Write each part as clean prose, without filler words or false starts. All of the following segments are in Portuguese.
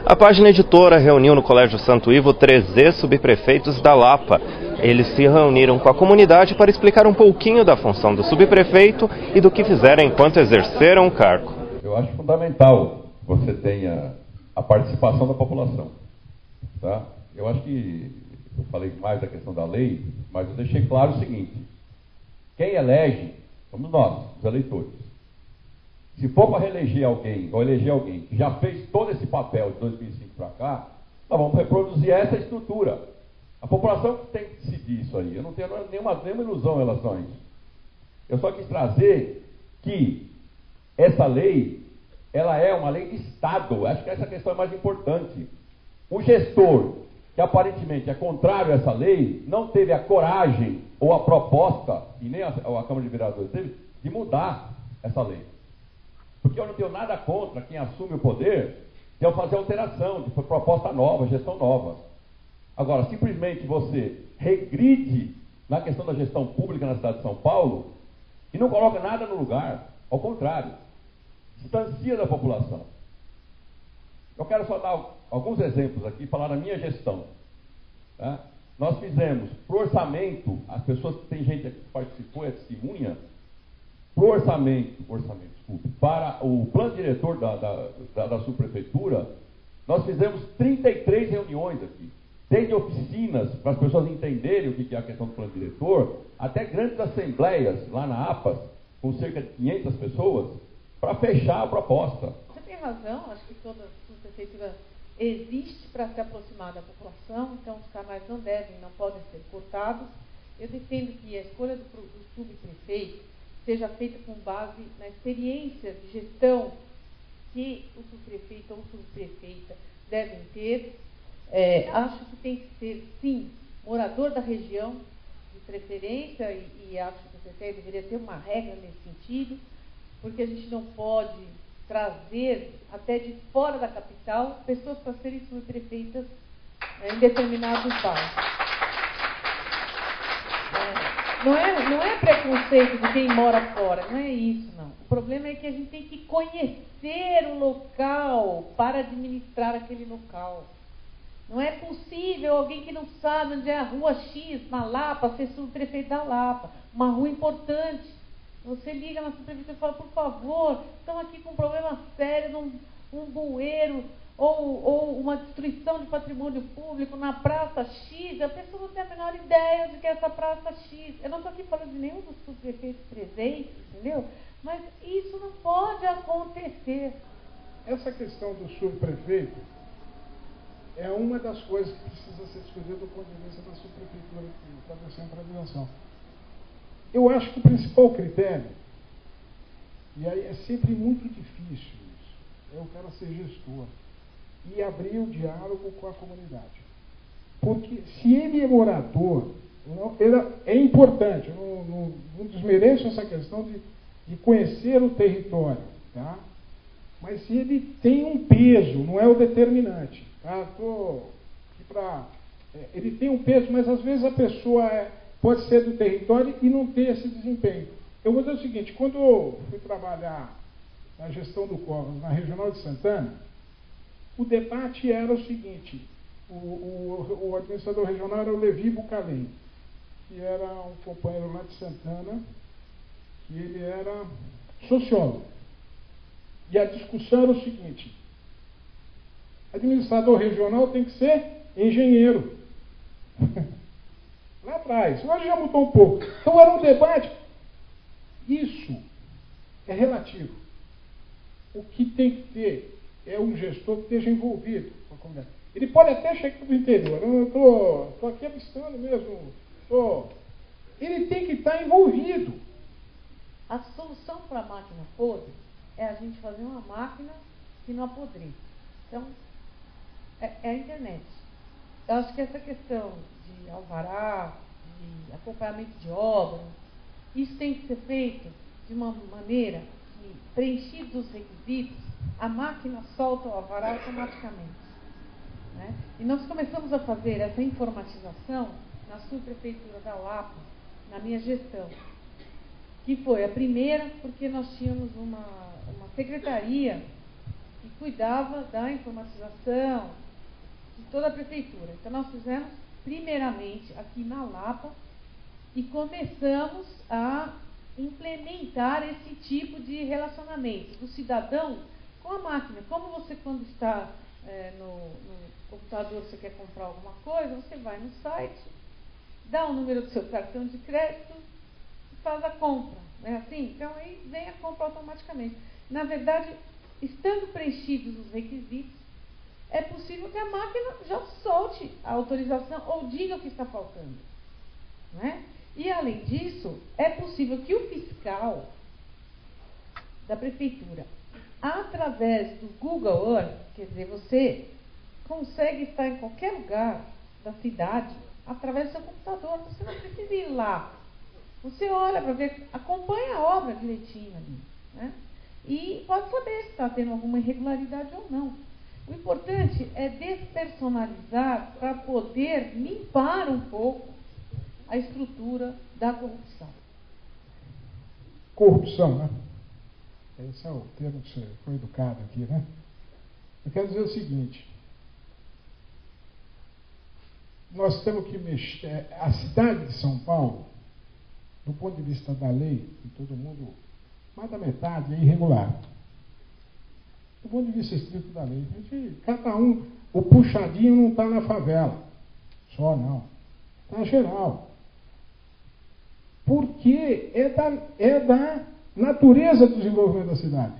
A página editora reuniu no Colégio Santo Ivo 3 subprefeitos da Lapa. Eles se reuniram com a comunidade para explicar um pouquinho da função do subprefeito e do que fizeram enquanto exerceram o cargo. Eu acho fundamental que você tenha a participação da população. Tá? Eu acho que eu falei mais da questão da lei, mas eu deixei claro o seguinte: quem elege somos nós, os eleitores. Se for para reeleger alguém, ou eleger alguém que já fez todo esse papel de 2005 para cá, nós vamos reproduzir essa estrutura. A população tem que decidir isso aí. Eu não tenho nenhuma ilusão em relação a isso. Eu só quis trazer que essa lei, ela é uma lei de Estado. Acho que essa questão é mais importante. O gestor, que aparentemente é contrário a essa lei, não teve a coragem ou a proposta, e nem a Câmara de Vereadores teve, de mudar essa lei. Porque eu não tenho nada contra quem assume o poder de fazer alteração, de proposta nova, gestão nova. Agora, simplesmente você regride na questão da gestão pública na cidade de São Paulo e não coloca nada no lugar. Ao contrário, distancia da população. Eu quero só dar alguns exemplos aqui, falar da minha gestão. Tá? Nós fizemos pro orçamento, as pessoas, tem gente aqui que participou, é testemunha, pro orçamento, desculpe, para o plano diretor da subprefeitura, nós fizemos 33 reuniões aqui. Desde oficinas, para as pessoas entenderem o que é a questão do plano diretor, até grandes assembleias lá na APAS, com cerca de 500 pessoas, para fechar a proposta. Você tem razão, acho que toda subprefeitura existe para se aproximar da população, então os canais não podem ser cortados. Eu defendo que a escolha do subprefeito seja feita com base na experiência de gestão que o subprefeito ou subprefeita devem ter. Acho que tem que ser, sim, morador da região, de preferência, e acho que o prefeito deveria ter uma regra nesse sentido, porque a gente não pode trazer, até de fora da capital, pessoas para serem subprefeitas em determinados bairros. Não é preconceito de quem mora fora, não é isso, não. O problema é que a gente tem que conhecer o local para administrar aquele local. Não é possível alguém que não sabe onde é a rua X, na Lapa, ser subprefeito da Lapa, uma rua importante. Você liga na subprefeitura e fala, por favor, estamos aqui com um problema sério, um bueiro, ou uma destruição de patrimônio público na Praça X, a pessoa não tem a menor ideia de que é essa Praça X. Eu não estou aqui falando de nenhum dos subprefeitos presentes, entendeu? Mas isso não pode acontecer. Essa questão do subprefeito é uma das coisas que precisa ser discutida do ponto de vista da subprefeitura para a descentralização. Eu acho que o principal critério, e aí é sempre muito difícil isso, é o cara ser gestor e abrir o diálogo com a comunidade. Porque se ele é morador, é importante, eu não desmereço essa questão de conhecer o território, tá? Mas se ele tem um peso, não é o determinante. Tá? Ele tem um peso, mas às vezes a pessoa pode ser do território e não ter esse desempenho. Eu vou dizer o seguinte, quando eu fui trabalhar na gestão do Covas, na Regional de Santana, o debate era o seguinte, o administrador regional era o Levi Bucalém, que era um companheiro lá de Santana, que ele era sociólogo. E a discussão era o seguinte, administrador regional tem que ser engenheiro. Lá atrás, hoje já mudou um pouco. Então era um debate. Isso é relativo. O que tem que ter é um gestor que esteja envolvido com a comunidade. Ele pode até chegar do interior. Eu estou aqui avistando mesmo. Ele tem que estar envolvido. A solução para a máquina podre é a gente fazer uma máquina que não apodreça. Então, é a internet. Eu acho que essa questão de alvará, de acompanhamento de obra, isso tem que ser feito de uma maneira que, preenchidos os requisitos, a máquina solta o alvará automaticamente. Né? E nós começamos a fazer essa informatização na subprefeitura da Lapa, na minha gestão, que foi a primeira porque nós tínhamos uma secretaria que cuidava da informatização de toda a prefeitura. Então, nós fizemos, primeiramente, aqui na Lapa, e começamos a implementar esse tipo de relacionamento do cidadão com a máquina. Como você, quando está no computador, você quer comprar alguma coisa, você vai no site, dá o número do seu cartão de crédito e faz a compra. Não é assim? Então, aí vem a compra automaticamente. Na verdade, estando preenchidos os requisitos, é possível que a máquina já solte a autorização ou diga o que está faltando. Não é? E, além disso, é possível que o fiscal da prefeitura, através do Google Earth, quer dizer, você consegue estar em qualquer lugar da cidade através do seu computador. Você não precisa ir lá. Você olha para ver, acompanha a obra direitinho ali, né? E pode saber se está tendo alguma irregularidade ou não. O importante é despersonalizar para poder limpar um pouco a estrutura da corrupção. Corrupção, né? Esse é o termo que você foi educado aqui, né? Eu quero dizer o seguinte: nós temos que mexer. A cidade de São Paulo, do ponto de vista da lei, que todo mundo, mais da metade é irregular. Do ponto de vista estrito da lei, cada um, o puxadinho não está na favela, só não, está geral. Porque é da natureza do desenvolvimento da cidade.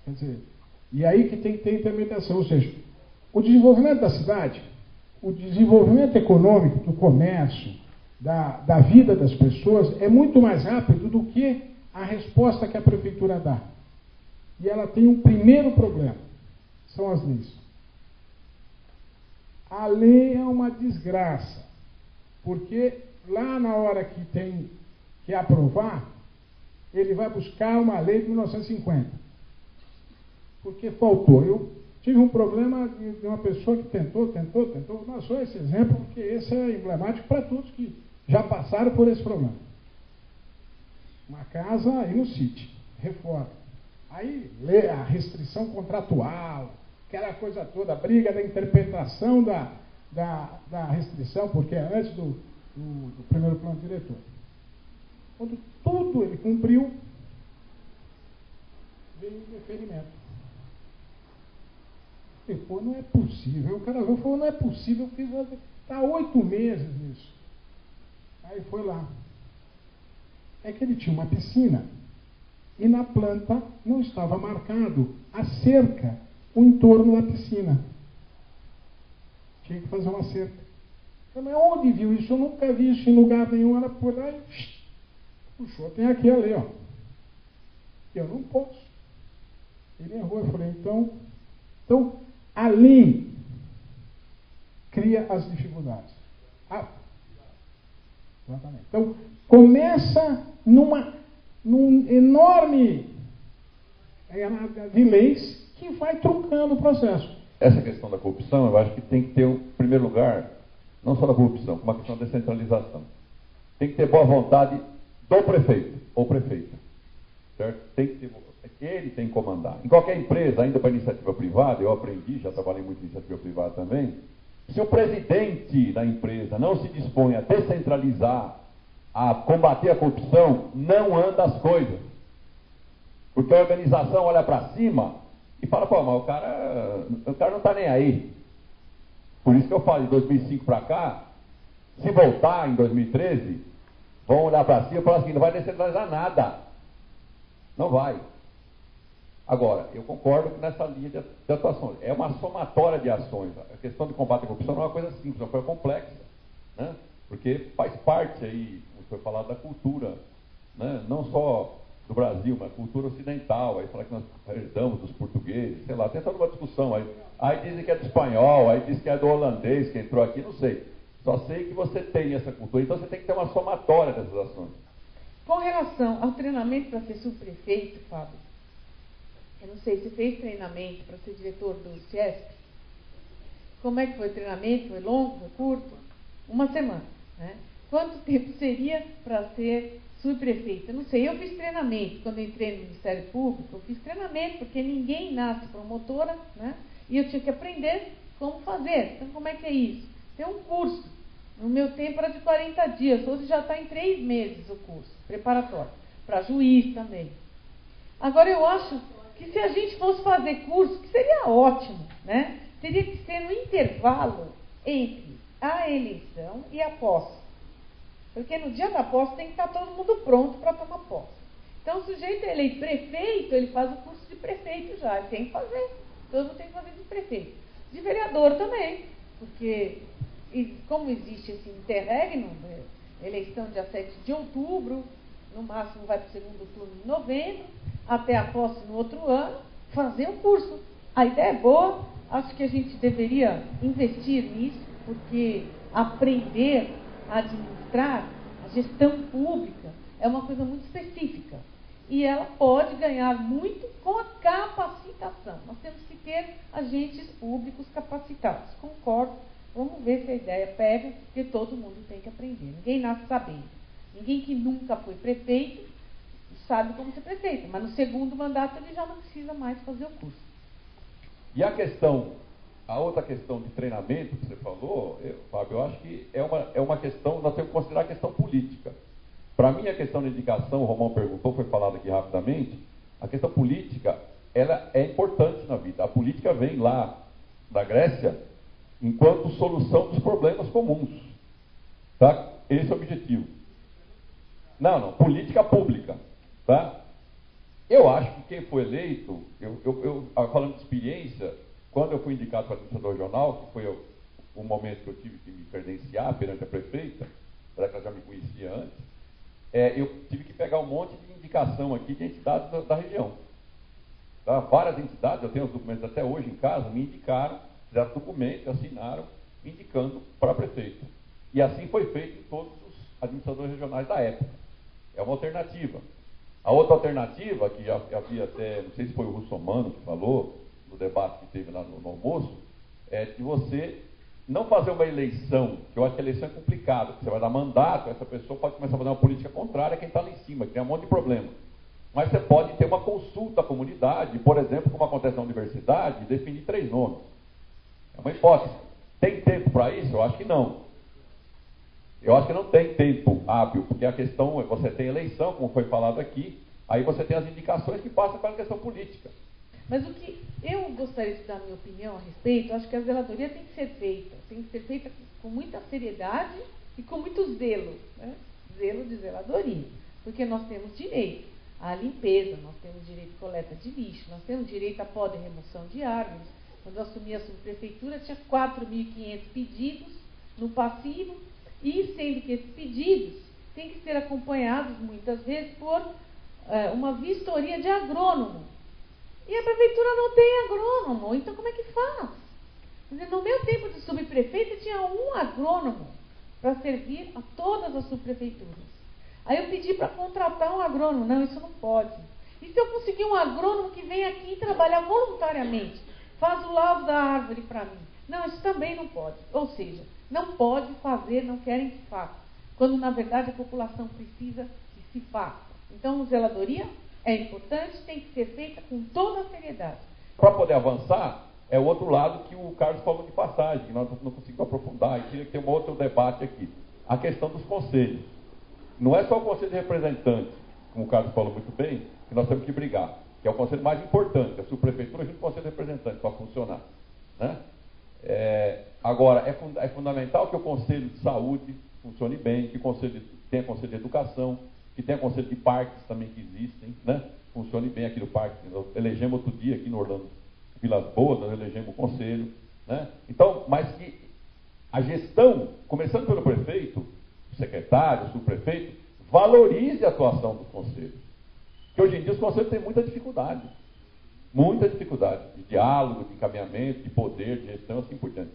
Quer dizer, e aí que tem que ter intermediação, ou seja, o desenvolvimento da cidade, o desenvolvimento econômico, do comércio, da vida das pessoas, é muito mais rápido do que a resposta que a prefeitura dá. E ela tem um primeiro problema, são as leis. A lei é uma desgraça, porque lá na hora que tem que aprovar, ele vai buscar uma lei de 1950. Porque faltou. Eu tive um problema de uma pessoa que tentou. Não só esse exemplo, porque esse é emblemático para todos que já passaram por esse problema. Uma casa aí no sítio, reforma. Aí lê a restrição contratual, aquela coisa toda, a briga da interpretação da restrição, porque é antes do primeiro plano diretor. Quando tudo ele cumpriu, veio o deferimento. E, pô, não é possível. O cara falou, não é possível, porque está 8 meses nisso. Aí foi lá. É que ele tinha uma piscina e na planta não estava marcado a cerca, o entorno da piscina. Tinha que fazer uma cerca. Mas onde viu isso? Eu nunca vi isso em lugar nenhum. Ela foi lá e puxou. Tem aqui ali, ó. Eu não posso. Ele errou. Eu falei, então a lei cria as dificuldades. Exatamente. Então, começa num enorme de leis que vai truncando o processo. Essa questão da corrupção, eu acho que tem que ter, em primeiro lugar, não só da corrupção, como a questão da descentralização. Tem que ter boa vontade do prefeito ou prefeita. Certo? Tem que ter, ele tem que comandar. Em qualquer empresa, ainda para iniciativa privada, eu aprendi, já trabalhei muito em iniciativa privada também, se o presidente da empresa não se dispõe a descentralizar, a combater a corrupção, não anda as coisas. Porque a organização olha para cima e fala, pô, mas o cara não está nem aí. Por isso que eu falo, de 2005 para cá, se voltar em 2013, vão olhar para cima e falar assim, não vai descentralizar nada. Não vai. Agora, eu concordo que nessa linha de atuação, é uma somatória de ações. A questão de combate à corrupção não é uma coisa simples, é uma coisa complexa, né? Porque faz parte aí, como foi falado, da cultura, né? Não só do Brasil, mas cultura ocidental. Aí fala que nós herdamos dos portugueses, sei lá, tem toda uma discussão aí. Aí dizem que é do espanhol, aí dizem que é do holandês que entrou aqui, não sei. Só sei que você tem essa cultura, então você tem que ter uma somatória dessas ações. Com relação ao treinamento para ser subprefeito, Fábio, eu não sei, você fez treinamento para ser diretor do CIESP? Como é que foi o treinamento? Foi longo, foi curto? Uma semana, né? Quanto tempo seria para ser subprefeito, eu não sei, eu fiz treinamento, quando eu entrei no Ministério Público, eu fiz treinamento, porque ninguém nasce promotora, né? E eu tinha que aprender como fazer. Então, como é que é isso? Tem um curso. No meu tempo era de 40 dias, hoje já está em 3 meses o curso, preparatório, para juiz também. Agora, eu acho que se a gente fosse fazer curso, que seria ótimo, né? Teria que ser no intervalo entre a eleição e a posse. Porque no dia da posse tem que estar todo mundo pronto para tomar posse. Então, o sujeito é eleito prefeito, ele faz o curso de prefeito já, ele tem que fazer. Todo mundo tem que fazer de prefeito. De vereador também, porque como existe esse interregno, eleição dia 7 de outubro, no máximo vai para o segundo turno em novembro, até a posse no outro ano, fazer o curso. A ideia é boa, acho que a gente deveria investir nisso, porque aprender a administrar a gestão pública é uma coisa muito específica. E ela pode ganhar muito com a capacitação. Nós temos que ter agentes públicos capacitados. Concordo. Vamos ver se a ideia pega, porque todo mundo tem que aprender. Ninguém nasce sabendo. Ninguém que nunca foi prefeito sabe como ser prefeito. Mas no segundo mandato ele já não precisa mais fazer o curso. E a outra questão de treinamento que você falou, Fábio, eu acho que é uma questão, nós temos que considerar a questão política. Para mim, a questão da indicação, o Romão perguntou, foi falado aqui rapidamente, a questão política, ela é importante na vida. A política vem lá da Grécia enquanto solução dos problemas comuns. Tá? Esse é o objetivo. Não, política pública. Tá? Eu acho que quem foi eleito, falando de experiência, quando eu fui indicado para administrador regional, que foi o momento que eu tive que me credenciar perante a prefeita, para que ela já me conhecia antes, eu tive que pegar um monte de indicação aqui de entidades da região. Tá? Várias entidades, eu tenho os documentos até hoje em casa, me indicaram, fizeram documentos, assinaram, indicando para a prefeita. E assim foi feito em todos os administradores regionais da época. É uma alternativa. A outra alternativa, que havia até, não sei se foi o Russomano que falou, no debate que teve lá no almoço, é de você não fazer uma eleição, que eu acho que a eleição é complicada, porque você vai dar mandato, essa pessoa pode começar a fazer uma política contrária a quem está lá em cima, que tem um monte de problema. Mas você pode ter uma consulta à comunidade, por exemplo, como acontece na universidade, definir 3 nomes. É uma hipótese. Tem tempo para isso? Eu acho que não. Eu acho que não tem tempo hábil, porque a questão é, você tem eleição, como foi falado aqui, aí você tem as indicações que passam pela questão política. Mas o que eu gostaria de dar a minha opinião a respeito, acho que a zeladoria tem que ser feita com muita seriedade e com muito zelo, né? Zelo de zeladoria, porque nós temos direito à limpeza, nós temos direito à coleta de lixo, nós temos direito à poda e remoção de árvores. Quando eu assumi a subprefeitura, tinha 4.500 pedidos no passivo, e sendo que esses pedidos têm que ser acompanhados, muitas vezes, por uma vistoria de agrônomo. E a prefeitura não tem agrônomo, então como é que faz? Quer dizer, no meu tempo de subprefeito, tinha um agrônomo para servir a todas as subprefeituras. Aí eu pedi para contratar um agrônomo. Não, isso não pode. E se eu conseguir um agrônomo que vem aqui trabalhar voluntariamente, faz o laudo da árvore para mim? Não, isso também não pode. Ou seja, não pode fazer, não querem que faça. Quando, na verdade, a população precisa que se faça. Então, zeladoria é importante, tem que ser feita com toda a seriedade. Para poder avançar, é o outro lado que o Carlos falou de passagem, que nós não conseguimos aprofundar, e queria ter um outro debate aqui. A questão dos conselhos. Não é só o conselho de representantes, como o Carlos falou muito bem, que nós temos que brigar, que é o conselho mais importante, a subprefeitura junto com o conselho de representantes, para funcionar. Né? Agora, é fundamental que o conselho de saúde funcione bem, que tenha conselho de educação, que tenha conselho de parques também que existem, né? Funcione bem aqui no parque. Nós elegemos outro dia aqui no Orlando Vilas Boas, nós elegemos o conselho, né? Então, mas que a gestão, começando pelo prefeito, o secretário, o subprefeito, valorize a atuação dos conselhos. Porque hoje em dia os conselhos têm muita dificuldade de diálogo, de encaminhamento, de poder, de gestão, assim por diante.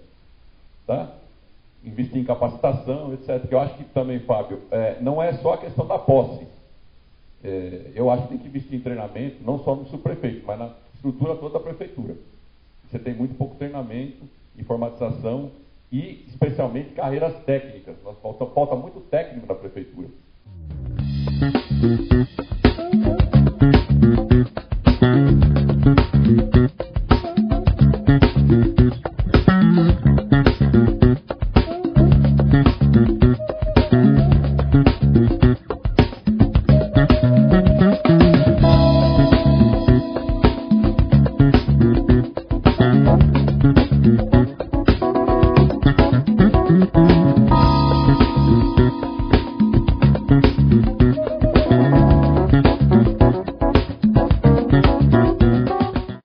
Tá? Investir em capacitação, etc. Que eu acho que também, Fábio, não é só a questão da posse. Eu acho que tem que investir em treinamento, não só no subprefeito, mas na estrutura toda da prefeitura. Você tem muito pouco treinamento, informatização e, especialmente, carreiras técnicas. Falta muito técnico na prefeitura. Música